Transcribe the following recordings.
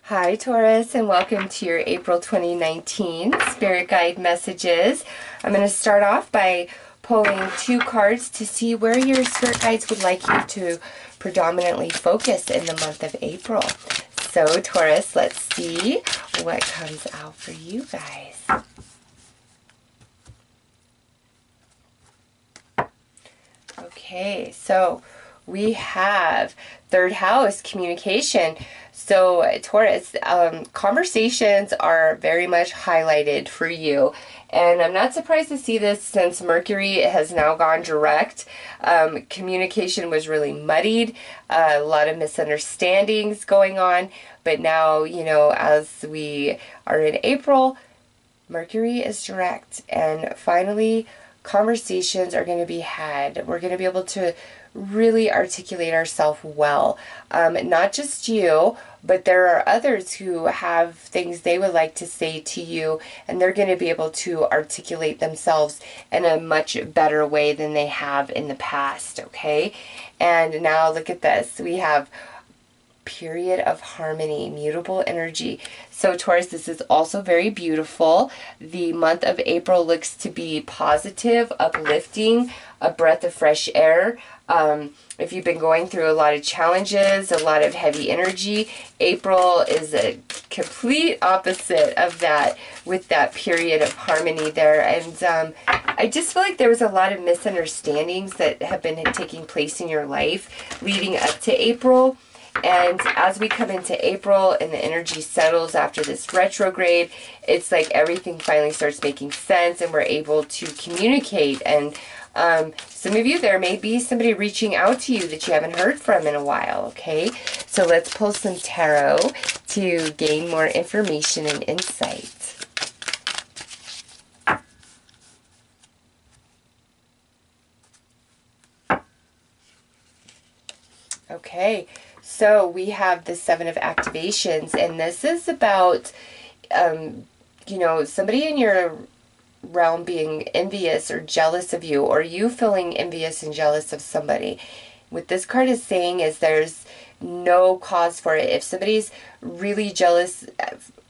Hi Taurus, and welcome to your April 2019 Spirit Guide messages. I'm going to start off by pulling two cards to see where your Spirit Guides would like you to predominantly focus in the month of April. So Taurus, let's see what comes out for you guys. Okay, so we have third house, communication. So Taurus, conversations are very much highlighted for you. And I'm not surprised to see this since Mercury has now gone direct. Communication was really muddied, a lot of misunderstandings going on. But now, you know, as we are in April, Mercury is direct. And finally, conversations are going to be had. We're going to be able to really articulate ourselves well. Not just you, but there are others who have things they would like to say to you, and they're going to be able to articulate themselves in a much better way than they have in the past, okay? And now look at this. We have period of harmony, mutable energy. So Taurus, this is also very beautiful. The month of April looks to be positive, uplifting, a breath of fresh air. If you've been going through a lot of challenges, a lot of heavy energy, April is a complete opposite of that with that period of harmony there. And I just feel like there was a lot of misunderstandings that have been taking place in your life leading up to April. And as we come into April and the energy settles after this retrograde, it's like everything finally starts making sense and we're able to communicate. And some of you, there may be somebody reaching out to you that you haven't heard from in a while, okay? So let's pull some tarot to gain more information and insight. Okay. So we have the Seven of Activations, and this is about, you know, somebody in your realm being envious or jealous of you, or you feeling envious and jealous of somebody. What this card is saying is there's no cause for it. If somebody's really jealous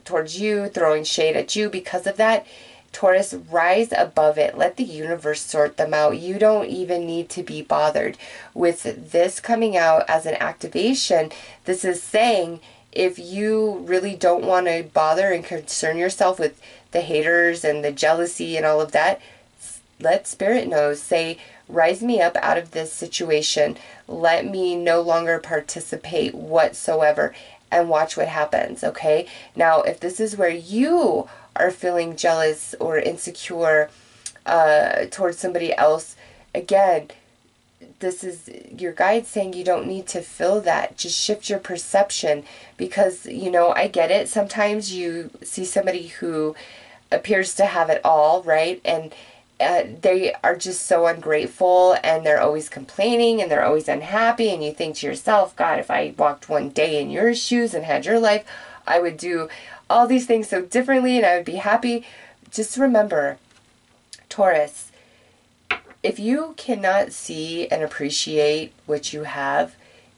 towards you, throwing shade at you because of that, Taurus, rise above it. Let the universe sort them out. You don't even need to be bothered. With this coming out as an activation, this is saying if you really don't want to bother and concern yourself with the haters and the jealousy and all of that, let Spirit know. Say, rise me up out of this situation. Let me no longer participate whatsoever and watch what happens, okay? Now, if this is where you are feeling jealous or insecure towards somebody else, again, this is your guide saying you don't need to feel that. Just shift your perception because, you know, I get it. Sometimes you see somebody who appears to have it all, right? And they are just so ungrateful and they're always complaining and they're always unhappy. And you think to yourself, God, if I walked one day in your shoes and had your life, I would do all these things so differently and I would be happy. Just remember, Taurus, if you cannot see and appreciate what you have,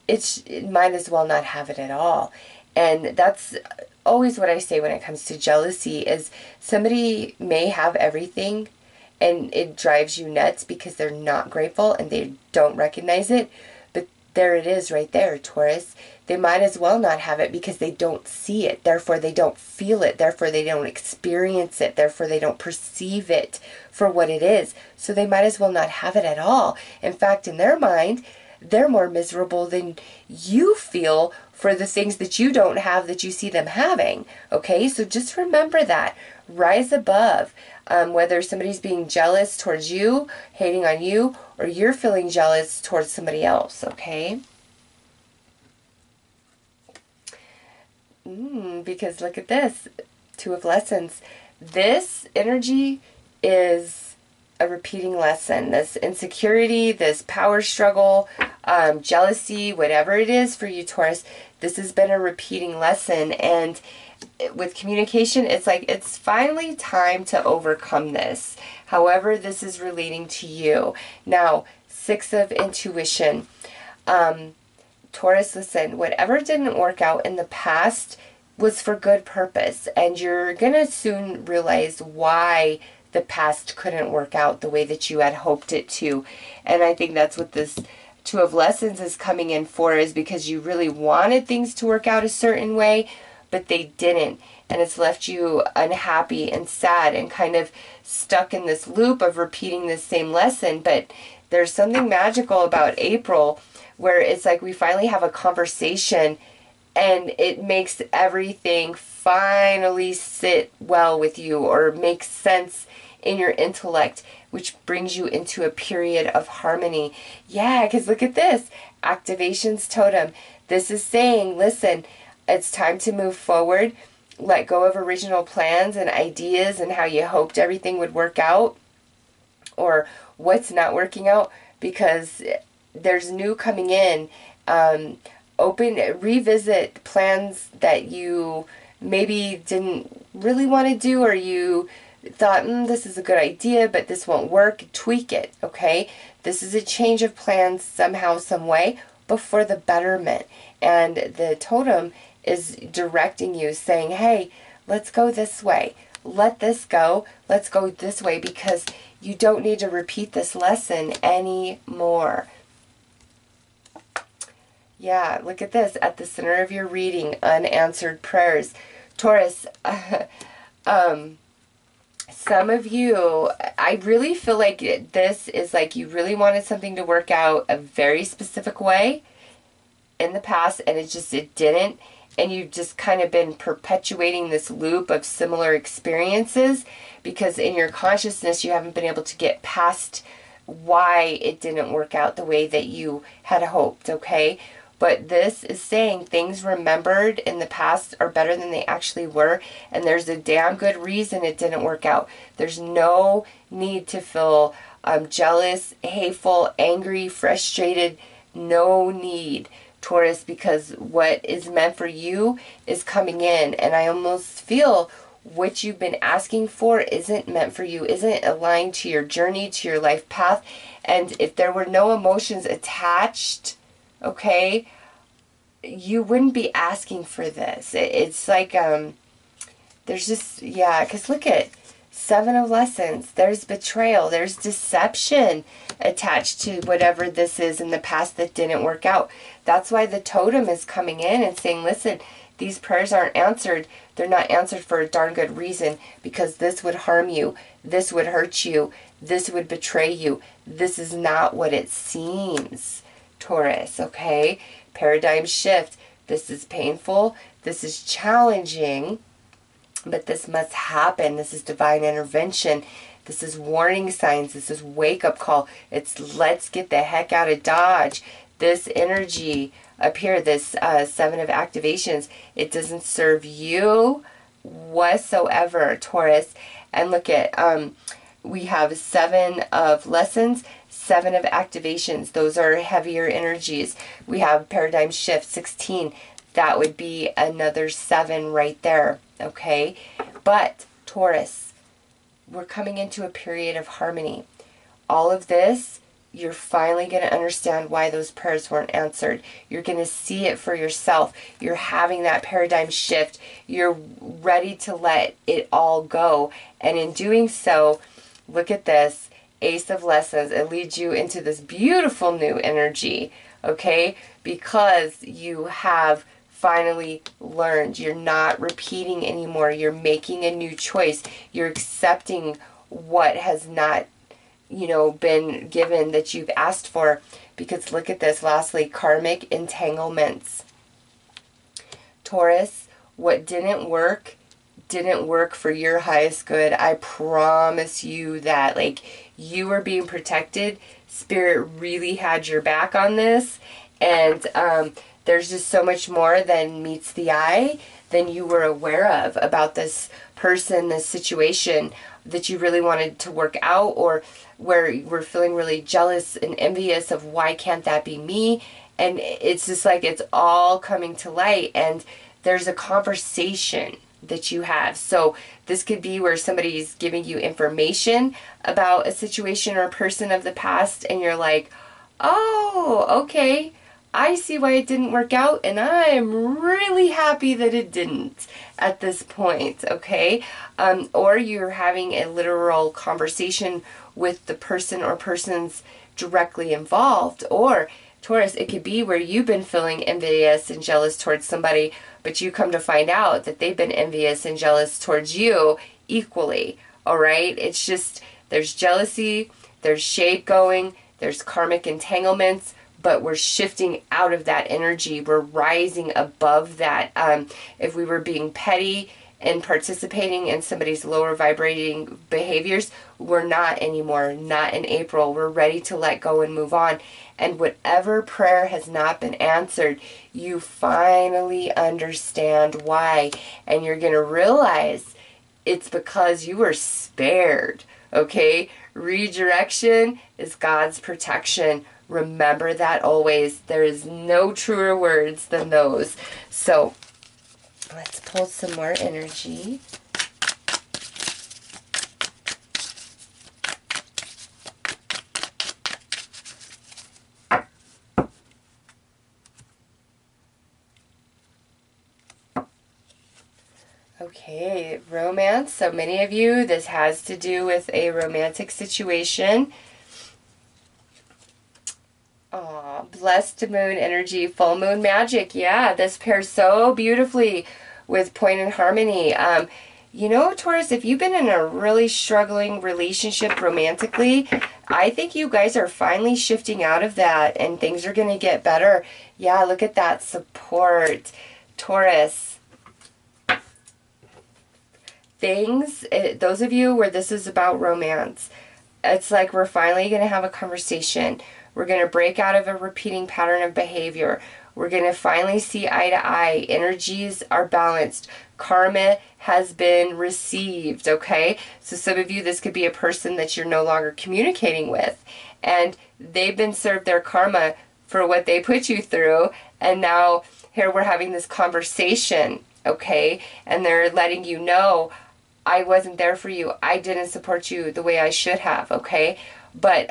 it might as well not have it at all. And that's always what I say when it comes to jealousy is somebody may have everything and it drives you nuts because they're not grateful and they don't recognize it. But there it is right there, Taurus. They might as well not have it because they don't see it. Therefore, they don't feel it. Therefore, they don't experience it. Therefore, they don't perceive it for what it is. So they might as well not have it at all. In fact, in their mind, they're more miserable than you feel for the things that you don't have that you see them having. Okay, so just remember that. Rise above. Whether somebody's being jealous towards you, hating on you, or you're feeling jealous towards somebody else, okay? Because look at this, Two of Lessons. This energy is a repeating lesson. This insecurity, this power struggle, jealousy, whatever it is for you, Taurus, this has been a repeating lesson. And with communication, it's like it's finally time to overcome this. However, this is relating to you. Now, Six of Intuition. Taurus, listen, whatever didn't work out in the past was for good purpose, and you're gonna soon realize why the past couldn't work out the way that you had hoped it to. And I think that's what this Two of Lessons is coming in for, is because you really wanted things to work out a certain way, but they didn't. And it's left you unhappy and sad and kind of stuck in this loop of repeating the same lesson. But there's something magical about April where it's like we finally have a conversation and it makes everything finally sit well with you or make sense in your intellect, which brings you into a period of harmony. Yeah, because look at this. Activations totem. This is saying, listen, it's time to move forward. Let go of original plans and ideas and how you hoped everything would work out or what's not working out, because there's new coming in. Revisit plans that you maybe didn't really want to do, or you thought, this is a good idea, but this won't work. Tweak it, okay? This is a change of plans somehow, some way, but for the betterment. And the totem is directing you, saying, hey, let's go this way. Let this go. Let's go this way, because you don't need to repeat this lesson anymore. Yeah, look at this. At the center of your reading, unanswered prayers. Taurus, some of you, I really feel like this is like you really wanted something to work out a very specific way in the past, and it didn't. And you've just kind of been perpetuating this loop of similar experiences because in your consciousness you haven't been able to get past why it didn't work out the way that you had hoped, okay? But this is saying things remembered in the past are better than they actually were, and there's a damn good reason it didn't work out. There's no need to feel jealous, hateful, angry, frustrated. No need, Taurus, because what is meant for you is coming in. And I almost feel what you've been asking for isn't meant for you, isn't aligned to your journey, to your life path. And if there were no emotions attached, okay, you wouldn't be asking for this. It's like, there's just, yeah, because look at Seven of Lessons. There's betrayal. There's deception attached to whatever this is in the past that didn't work out. That's why the totem is coming in and saying, listen, these prayers aren't answered. They're not answered for a darn good reason, because this would harm you. This would hurt you. This would betray you. This is not what it seems, Taurus, okay? Paradigm shift. This is painful. This is challenging, but this must happen. This is divine intervention. This is warning signs. This is wake-up call. It's let's get the heck out of Dodge. This energy up here, this Seven of Activations, it doesn't serve you whatsoever, Taurus. And look at, we have Seven of Lessons, Seven of Activations. Those are heavier energies. We have Paradigm Shift 16. That would be another 7 right there, okay? But, Taurus, we're coming into a period of harmony. All of this, you're finally going to understand why those prayers weren't answered. You're going to see it for yourself. You're having that paradigm shift. You're ready to let it all go. And in doing so, look at this. Ace of Lessons. It leads you into this beautiful new energy, okay? Because you have finally learned. You're not repeating anymore. You're making a new choice. You're accepting what has not, been given that you've asked for. Because look at this. Lastly, Karmic Entanglements. Taurus, what didn't work for your highest good. I promise you that. Like, you were being protected. Spirit really had your back on this. And there's just so much more than meets the eye than you were aware of about this person, this situation that you really wanted to work out, or where you were feeling really jealous and envious of why can't that be me? And it's just like it's all coming to light, and there's a conversation that you have. So this could be where somebody's giving you information about a situation or a person of the past, and you're like, oh, okay, I see why it didn't work out, and I am really happy that it didn't at this point, okay? Or you're having a literal conversation with the person or persons directly involved. Or, Taurus, it could be where you've been feeling envious and jealous towards somebody, but you come to find out that they've been envious and jealous towards you equally, all right? It's just, there's jealousy, there's shade going, there's karmic entanglements, but we're shifting out of that energy. We're rising above that. If we were being petty and participating in somebody's lower vibrating behaviors, we're not anymore. Not in April. We're ready to let go and move on. And whatever prayer has not been answered, you finally understand why. And you're going to realize it's because you were spared. Okay? Redirection is God's protection. Remember that always. There is no truer words than those. So let's pull some more energy. Okay, romance. So many of you, this has to do with a romantic situation. Aw, blessed moon energy, full moon magic. Yeah, this pairs so beautifully with point and harmony. You know, Taurus, if you've been in a really struggling relationship romantically, I think you guys are finally shifting out of that and things are going to get better. Yeah, look at that support, Taurus. Those of you where this is about romance, it's like we're finally going to have a conversation. We're going to break out of a repeating pattern of behavior. We're going to finally see eye to eye. Energies are balanced. Karma has been received, okay? So some of you, this could be a person that you're no longer communicating with. And they've been served their karma for what they put you through. And now here we're having this conversation, okay? And they're letting you know, I wasn't there for you. I didn't support you the way I should have, okay? But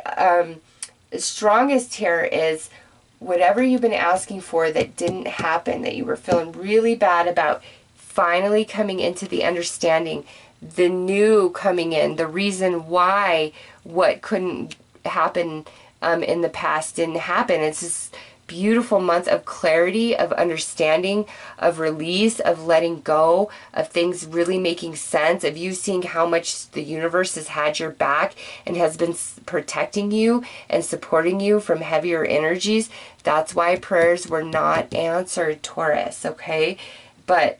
strongest here is whatever you've been asking for that didn't happen, that you were feeling really bad about, finally coming into the understanding, the new coming in, the reason why what couldn't happen in the past didn't happen. It's this beautiful month of clarity, of understanding, of release, of letting go, of things really making sense, of you seeing how much the universe has had your back and has been protecting you and supporting you from heavier energies. That's why prayers were not answered, Taurus, okay? But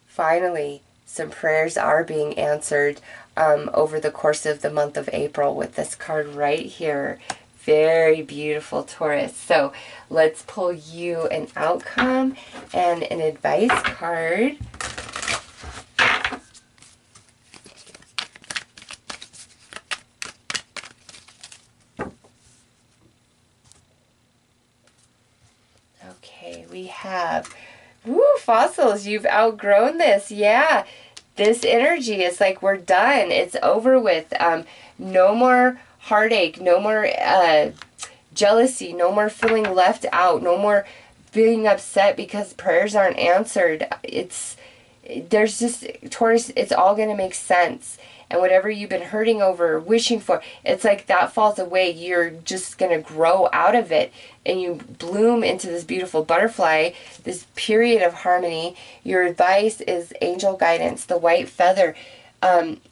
finally, some prayers are being answered over the course of the month of April with this card right here. Very beautiful, Taurus. So let's pull you an outcome and an advice card. Okay, we have, fossils, you've outgrown this. Yeah, this energy is like we're done. It's over with. No more heartache, no more jealousy, no more feeling left out, no more being upset because prayers aren't answered. There's just, Taurus, it's all going to make sense. And whatever you've been hurting over, wishing for, it's like that falls away. You're just going to grow out of it and you bloom into this beautiful butterfly, this period of harmony. Your advice is angel guidance, the white feather.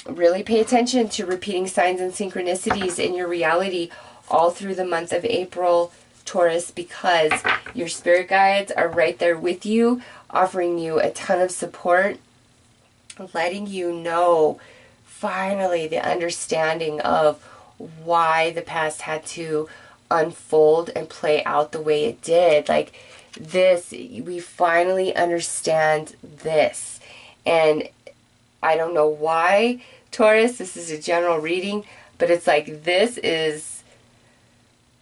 Really pay attention to repeating signs and synchronicities in your reality all through the month of April, Taurus, because your spirit guides are right there with you, offering you a ton of support, letting you know finally the understanding of why the past had to unfold and play out the way it did. Like this, we finally understand this. And I don't know why, Taurus, this is a general reading, but it's like this is,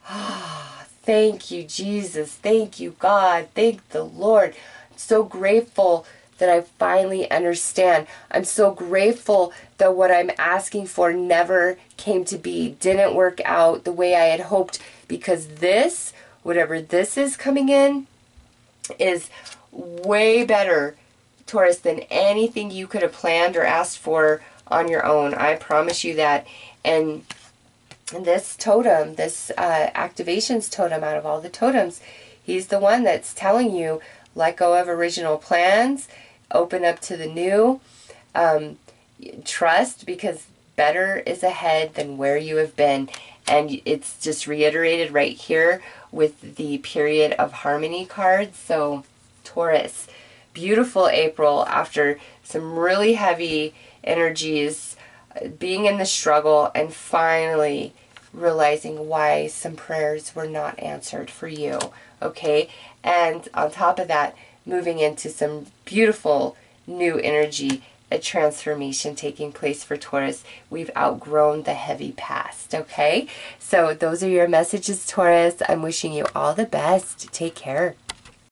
thank you, Jesus. Thank you, God. Thank the Lord. I'm so grateful that I finally understand. I'm so grateful that what I'm asking for never came to be, didn't work out the way I had hoped, because this whatever this is coming in is way better, Taurus, than anything you could have planned or asked for on your own. I promise you that. And this totem, this activations totem out of all the totems, he's the one that's telling you, let go of original plans, open up to the new, trust, because better is ahead than where you have been. And it's just reiterated right here with the period of harmony cards. So Taurus, beautiful April after some really heavy energies, being in the struggle, and finally realizing why some prayers were not answered for you. Okay, and on top of that, moving into some beautiful new energy, a transformation taking place for Taurus. We've outgrown the heavy past. Okay, so those are your messages, Taurus. I'm wishing you all the best. Take care.